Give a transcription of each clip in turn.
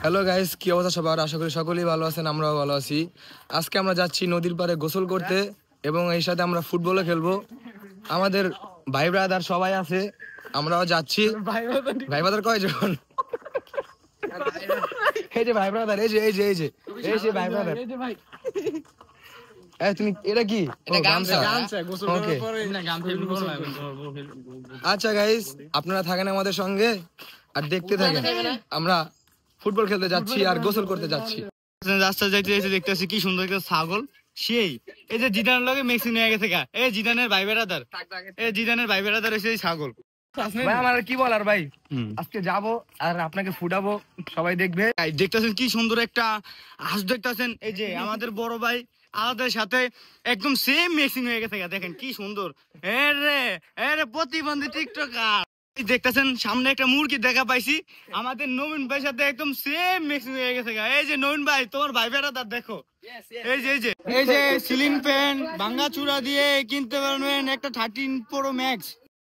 Hello guys, কি অবস্থা সবার? আশা করি সকলেই ভালো আছেন, আমরাও ভালো আছি। আজকে আমরা যাচ্ছি নদীর পাড়ে গোসল করতে এবং এই সাথে আমরা ফুটবলও খেলবো। আমাদের ভাই ব্রাদার সবাই আছে, আমরাও যাচ্ছি। ভাই ব্রাদার কয়জন? এই যে ভাই ব্রাদার, এই যে এই যে এই যে এই যে ভাই ব্রাদার। তুমি এটা কি? গামছা। ওকে, আচ্ছা গাইস, আপনারা থাকেন আমাদের সঙ্গে আর দেখতে থাকেন। আমরা ফুটবল খেলতে যাচ্ছি আর গোসল করতে যাচ্ছি। রাস্তা যাইতে যাইতে দেখতেছি কি সুন্দর একটা ছাগল। সেই এই যে জিদানের লগে মেক্সি নিয়ে গেছে গা, এই জিদানের ভাই বেড়াদার, এই জিদানের ভাই বেড়াদার এসে ছাগল। ভাই আমার কি বলার ভাই, আজকে যাবো আর আপনাকে ফুটাবো, সবাই দেখবে। দেখতেছেন কি সুন্দর একটা হাঁস দেখতেছেন, এই যে আমাদের বড় ভাই আলাদার সাথে একদম সেম মিক্সিং হয়ে গেছে গা। দেখেন কি সুন্দর। এরে প্রতিবন্ধী টিকটকার দেখতেছেন, সামনে একটা মুরগি দেখা পাইছি, আমাদের নবীন ভাইয়ের সাথে একদম সেম মিক্সিং হয়ে গেছে গা। এই যে নবীন ভাই, তোমার ভাই বেড়াদার দেখো, এই যে এই যে সিলিং ফ্যান ভাঙ্গা চূড়া দিয়ে কিনতে পারবেন একটা 13 Pro Max।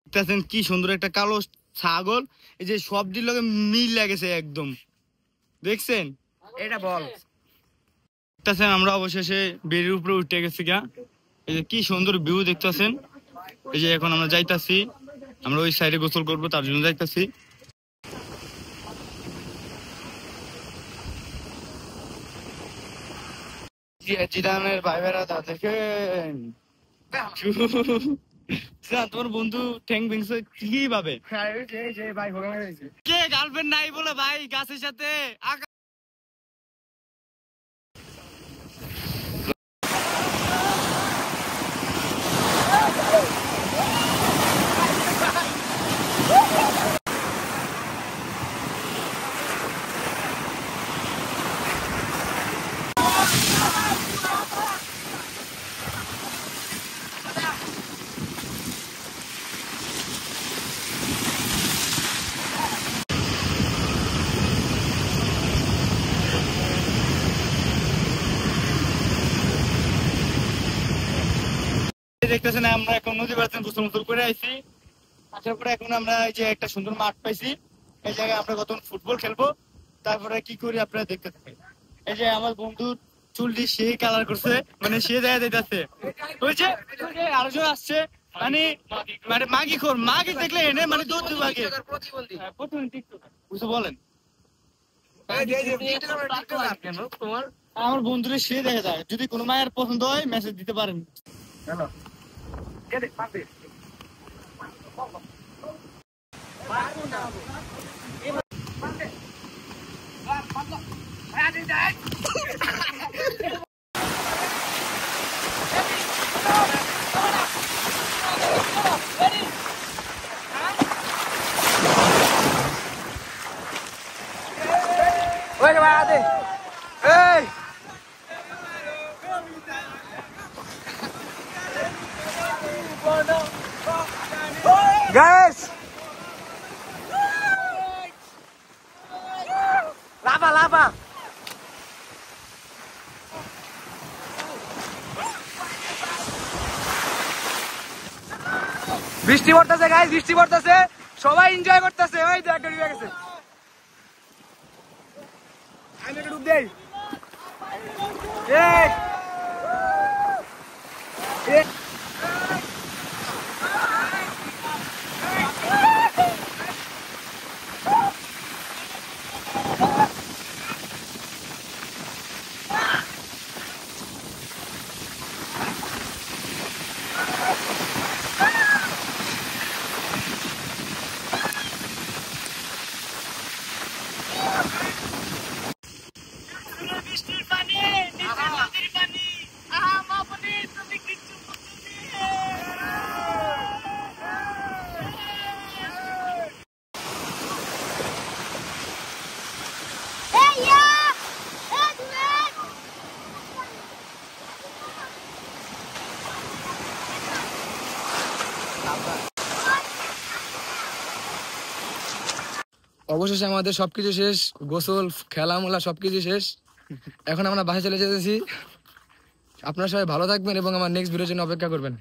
দেখতেছেন কি সুন্দর একটা কালো ছাগল, এই যে সবজির লগে মিল লাগেছে একদম, দেখছেন? এটা বল। দেখতেছেন আমরা অবশেষে বেড়ির উপরে উঠে গেছি গা। এই যে কি সুন্দর ভিউ দেখতেছেন। এই যে এখন আমরা যাইতাছি, আমরা ওই সাইডে গোসল করবো, তার জন্য যাইতাছি। জিদানের ভাই বেড়াদা দেখেন, তোমার বন্ধু ঠ্যাং ভেঙছে কি ভাবে? কে গার্লফ্রেন্ড নাই বলে ভাই গাছের সাথে দেখতেছেন। আমরা এখন নদী বাড়িতে গোসল মোসল করে আইছি, আসার পরে এখন আমরা এই যে একটা সুন্দর মাঠ পাইছি, এই জায়গায় আমরা কত ফুটবল খেলবো। তারপরে কি করি আপনারা দেখতে থাকেন। এই যে আমার বন্ধুর চুলটি সে কালার করছে, মানে সে দেখা যাইতেছে ওই যে আরেকজন আসছে, মানে মানে মাগি খোর, মাগি দেখলে এনে মানে দৌড় দিবে আগে। বুঝতে বলেন আমার বন্ধুরে সে দেখা যায়। যদি কোনো মায়ের পছন্দ হয় মেসেজ দিতে পারেন। গাইস, লাভা লাভা বৃষ্টি পড়তেছে গাইস, বৃষ্টি পড়তেছে, সবাই এনজয় করতেছে। ওই দেখ ডুবে গেছে, আমি একটু ডুব দেই। অবশেষে আমাদের সবকিছু শেষ, গোসল খেলামেলা সবকিছু শেষ। এখন আমরা বাসায় চলে যেতেছি। আপনারা সবাই ভালো থাকবেন এবং আমার নেক্সট ভিডিওর জন্য অপেক্ষা করবেন।